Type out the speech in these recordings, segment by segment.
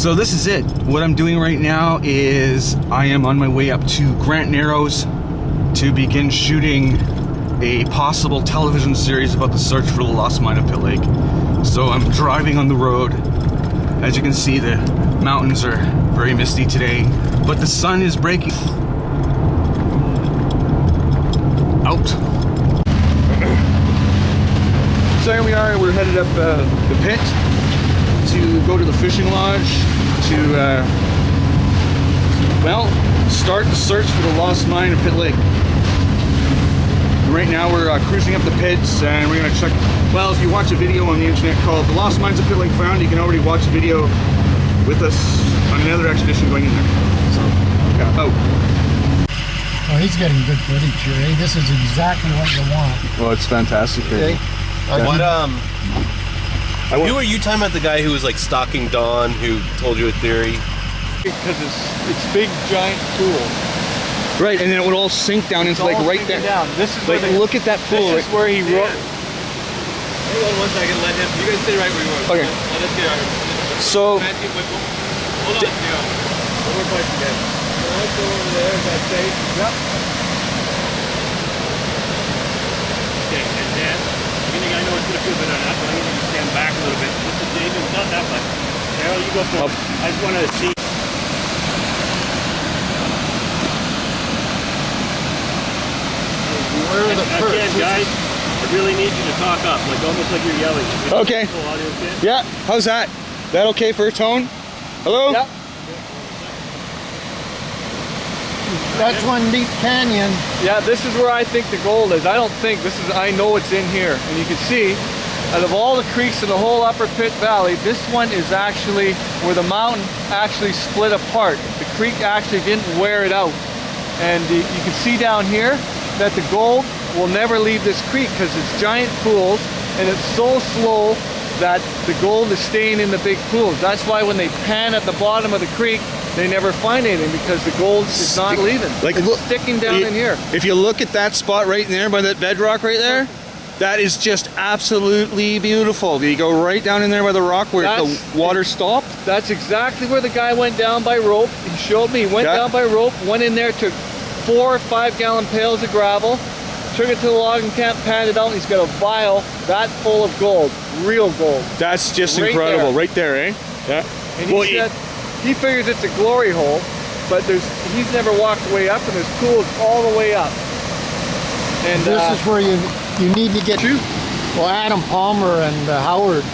So this is it. What I'm doing right now is I am on my way up to Grant Narrows to begin shooting a possible television series about the search for the lost mine of Pitt Lake. So I'm driving on the road. As you can see, the mountains are very misty today, but the sun is breaking out. So here we are, we're headed up the pit to go to the fishing lodge to, well, start the search for the lost mine of Pitt Lake. Right now we're cruising up the pits and we're going to check, well, if you watch a video on the internet called The Lost Mines of Pitt Lake Found, you can already watch a video with us on another expedition going in there. So, yeah. Oh, he's getting good footage here, eh? This is exactly what you want. Well, it's fantastic. Okay. Who are you talking about? The guy who was like stalking Dawn, who told you a theory? Because it's big, giant pool. Right, and then it would all sink down into like right there. Down. This is like, look at that pool. This is where he wrote. Hang on 1 second. Let him. You guys stay right where you are. Okay. Let us get our. So. Hold on. One more place again. Let's go over there. Is that safe? Yep. Okay, and Dan. I know it's going to feel a bit on that, but I need you to stand back a little bit. This is David, not that much. Daryl, you go forward. I just want to see. Where are the Again, guys, I really need you to talk up, like almost like you're yelling. Okay. Yeah, how's that? That okay for a tone? Hello? Yep. That's one deep canyon. Yeah, this is where I think the gold is. I don't think this is. I know it's in here, and you can see, out of all the creeks in the whole Upper Pitt Valley, this one is actually where the mountain actually split apart. The creek actually didn't wear it out, and you can see down here that the gold will never leave this creek because it's giant pools, and it's so slow that the gold is staying in the big pools. That's why when they pan at the bottom of the creek, they never find anything because the gold is not leaving. Like, it's look, sticking down in here. If you look at that spot right in there by that bedrock right there, that is just absolutely beautiful. You go right down in there by the rock where the water stopped. That's exactly where the guy went down by rope. He showed me. He went down by rope, went in there, took 4 or 5 gallon pails of gravel, took it to the logging camp, panned it out, and he's got a vial that full of gold, real gold. That's just incredible, right there, eh? Yeah. And he said he figures it's a glory hole, but he's never walked way up, and there's pools all the way up. And this is where you need to get to. Well, Adam Palmer and Howard,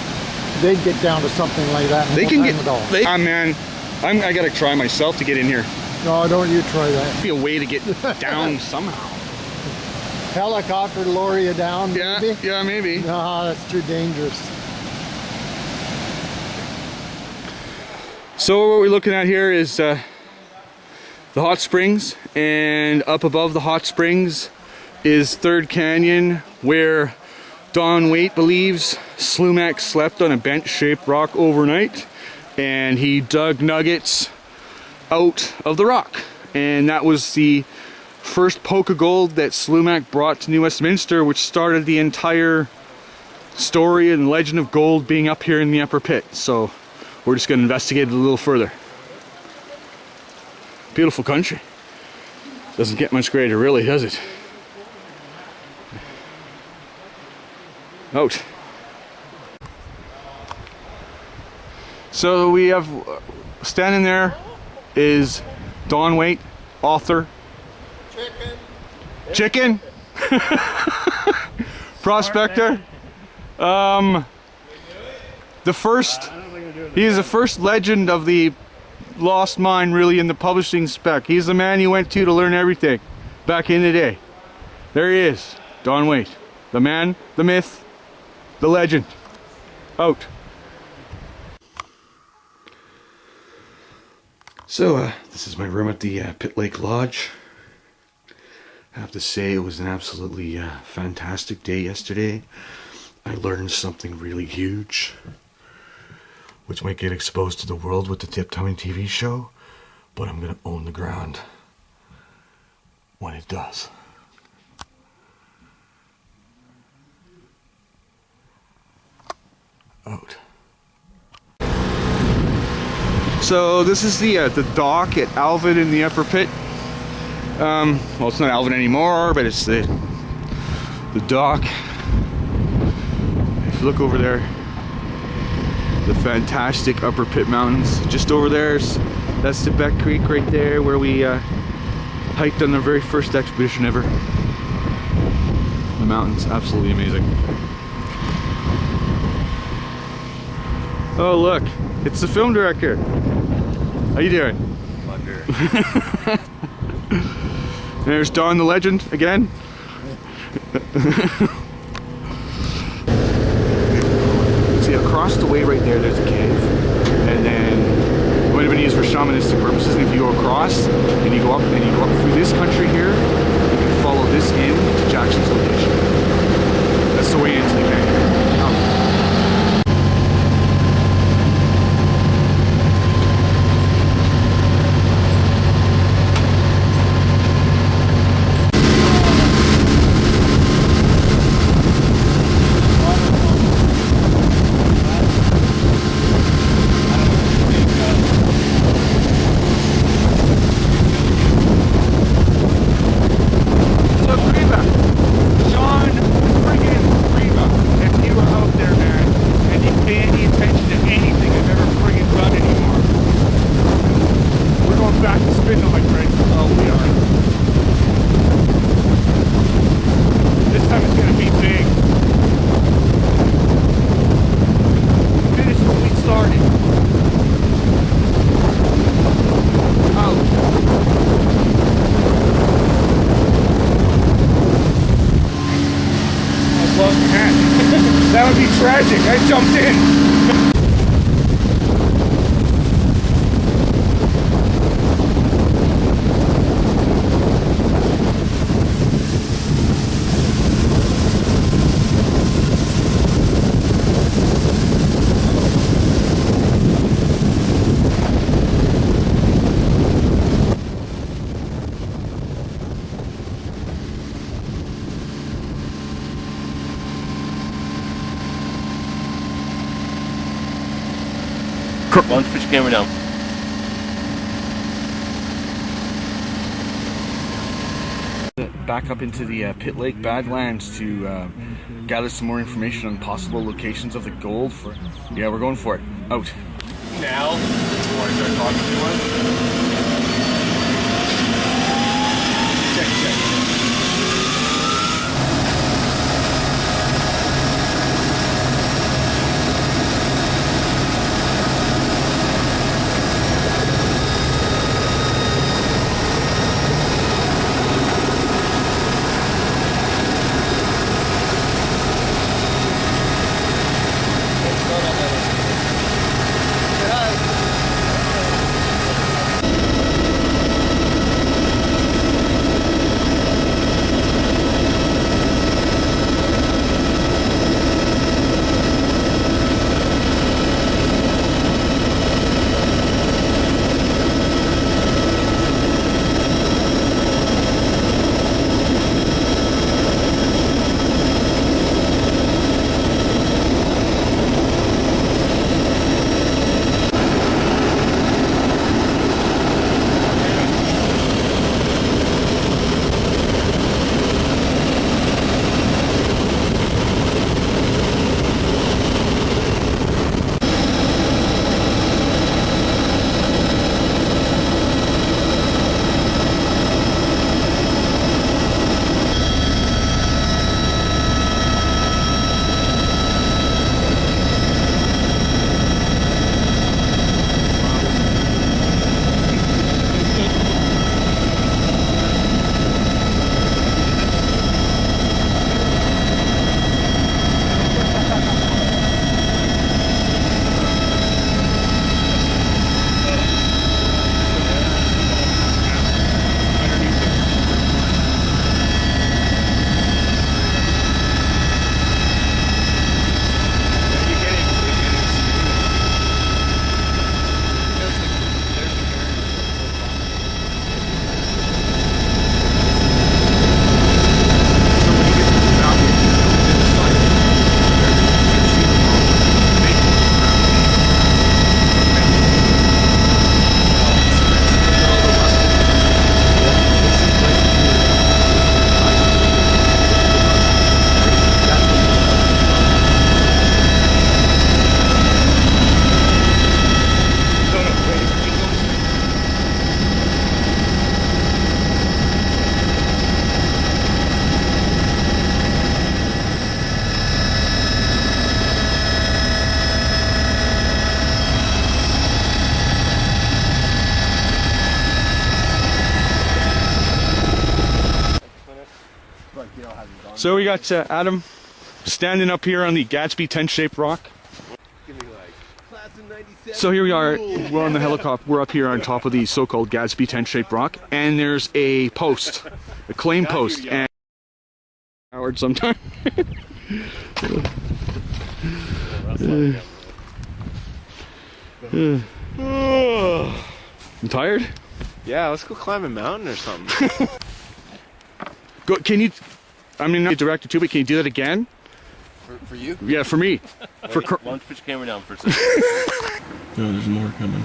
they'd get down to something like that. They can get. Man, I gotta try myself to get in here. No, don't you try that. There'd be a way to get down somehow. Helicopter lower you down, maybe? Yeah, maybe. No, that's too dangerous. So what we're looking at here is the hot springs, and up above the hot springs is Third Canyon, where Don Waite believes Slumac slept on a bench-shaped rock overnight, and he dug nuggets out of the rock. And that was the first poke of gold that Slumac brought to New Westminster, which started the entire story and legend of gold being up here in the Upper Pitt. So we're just going to investigate it a little further. Beautiful country. Doesn't get much greater, really, does it? Out. So we have standing there is Don Waite, author. Chicken. Prospector. He's the first legend of the lost mine, really, in the publishing spec. He's the man you went to learn everything back in the day. There he is, Don Waite, the man, the myth, the legend. Out. So this is my room at the Pitt Lake Lodge. I have to say it was an absolutely fantastic day yesterday. I learned something really huge, which might get exposed to the world with the Tiptoeing TV show, but I'm gonna own the ground when it does. Out. So this is the dock at Alvin in the Upper Pitt. Well, it's not Alvin anymore, but it's the dock. If you look over there, the fantastic Upper Pitt Mountains. Just over there, that's the Beck Creek right there, where we hiked on the very first expedition ever. The mountains, absolutely amazing. Oh look, it's the film director. How you doing? Wonder. There's Don the Legend again. See, across the way right there's a cave, and then it would have been used for shamanistic purposes. And if you go across and you go up through this country here, you can follow this in to Jackson's location. That's the way into the canyon. That would be tragic. I jumped in. Why don't you put your camera down? Back up into the Pitt Lake Badlands to gather some more information on possible locations of the gold. Yeah, we're going for it. Out. Now, you want to start talking to us? Check. So we got Adam standing up here on the Gatsby tent-shaped rock. So here we are, we're on the helicopter, we're up here on top of the so-called Gatsby tent-shaped rock, and there's a post, a claim post, and Howard sometime. You tired? Yeah, let's go climb a mountain or something. Go, can you, I mean, not directed to, but can you do that again? For you? Yeah, for me. Why don't you put your camera down for a second? No, there's more coming.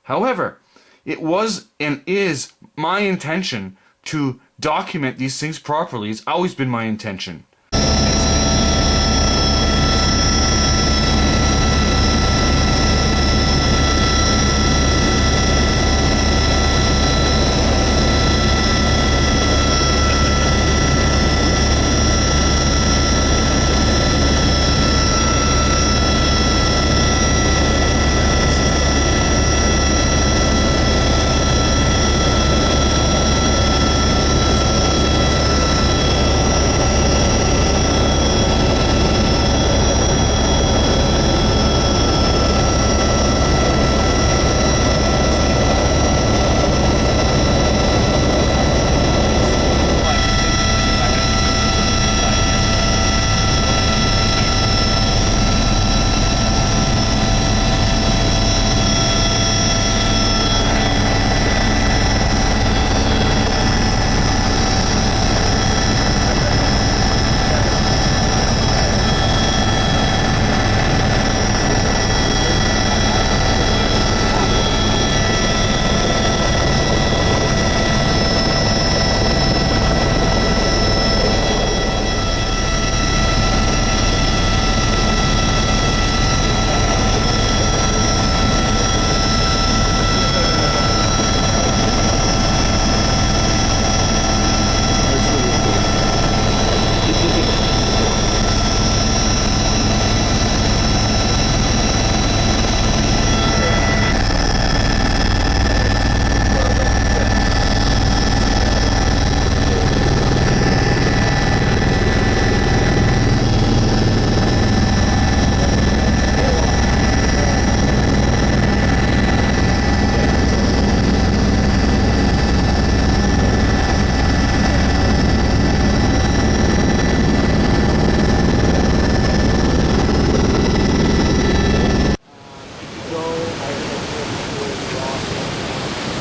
However, it was and is my intention to document these things properly. It's always been my intention.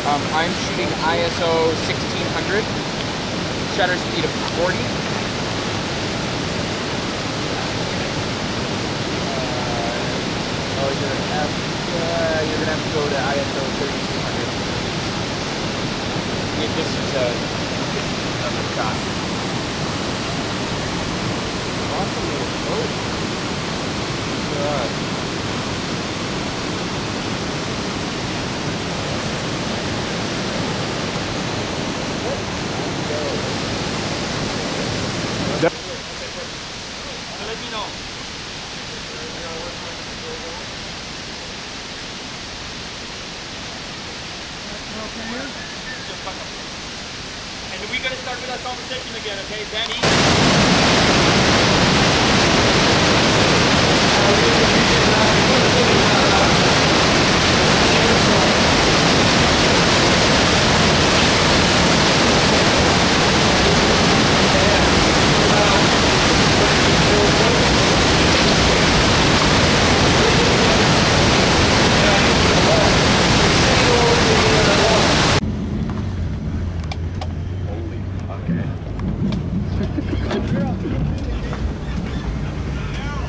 I'm shooting ISO 1600, shutter speed of 40. You're gonna have to go to ISO 3200. This is a shot. Awesome little boat. God. Let me know. And we gotta start with that conversation again, okay, Danny?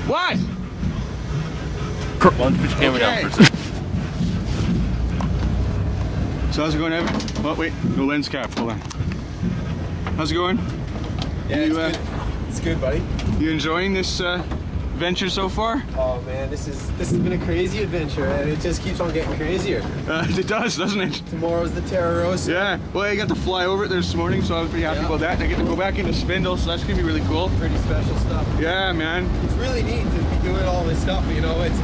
What? Let's put your camera down Okay. for a second. So how's it going, Evan? Oh wait, no lens cap. Hold on. How's it going? Yeah, You, it's good. It's good, buddy. You enjoying this venture so far? Oh man, this has been a crazy adventure, and it just keeps on getting crazier. It does, doesn't it? Tomorrow's the Terrarosa. Yeah. Well, I got to fly over it this morning, so I was pretty happy Yeah. about that. And I get to go back into Spindle, so that's gonna be really cool. Pretty special stuff. Yeah, man. It's really neat to be doing all this stuff. You know, it's.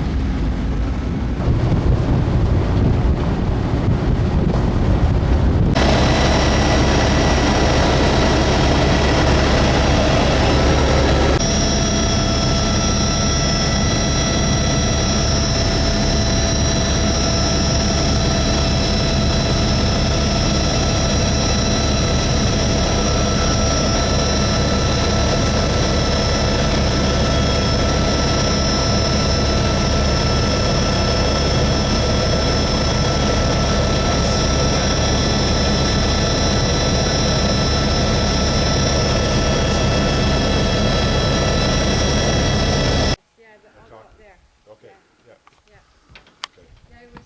Yeah, it was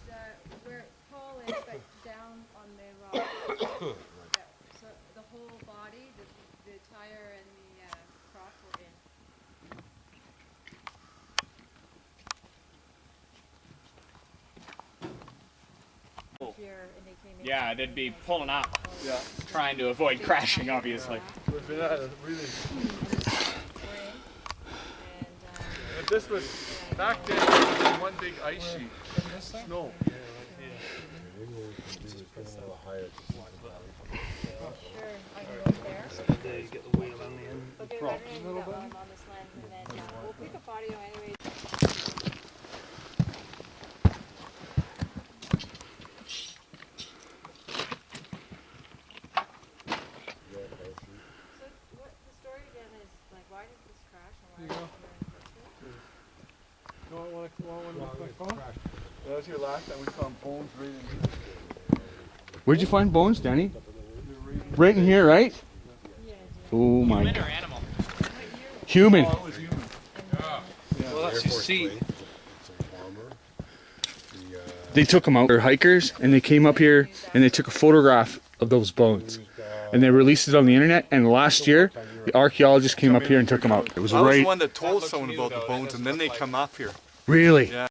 where Paul is, but down on the rock. Yeah, so the whole body, the tire and the prop were in. Here, and they came in. Yeah, they'd be pulling up. Yeah. Trying to avoid crashing, obviously. We've been at it really. If this was back then, it was one big ice sheet. Snow. Sure, I can go there. They get the wheel on the end. Okay, right in on this land, and then we'll pick up audio anyway. So what the story again is, like, why did this crash and why That was your last time we found bones right in here. Where'd you find bones, Danny? Right in here, right? Oh my Human god. or animal? Human. Oh, it was human. Well, that's your seat. They took them out. They're hikers, and they came up here and they took a photograph of those bones, and they released it on the internet. And last year, the archaeologist came up here and took them out. It was I was right. the one that told someone about the bones, and then they come up here. Really? Yeah.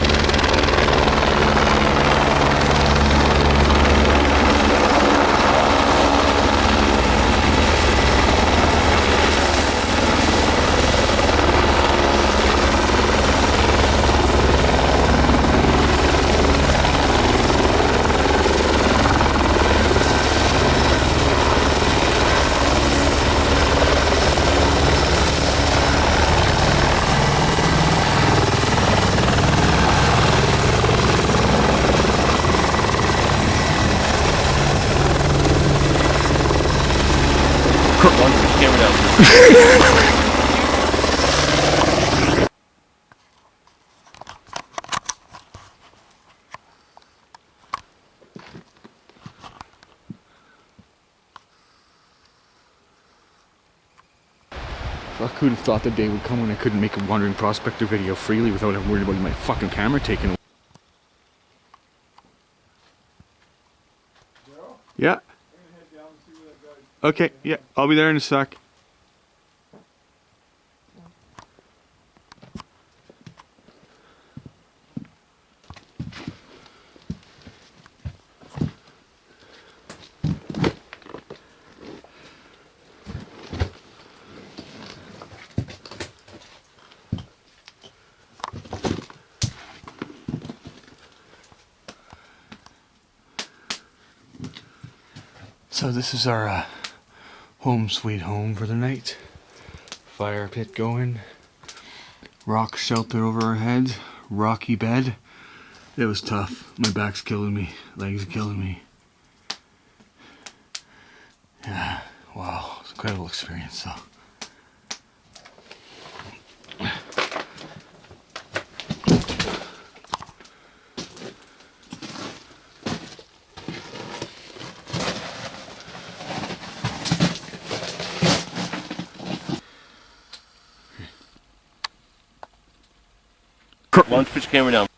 Camera down. Fuck, who'd have thought the day would come when I couldn't make a wandering prospector video freely without having worried about my fucking camera taken away. Yeah. Okay, yeah, I'll be there in a sec. So this is our home sweet home for the night. Fire pit going. Rock shelter over our heads. Rocky bed. It was tough. My back's killing me. Legs are killing me. Yeah, wow. It's an incredible experience though. Launch, put your camera down.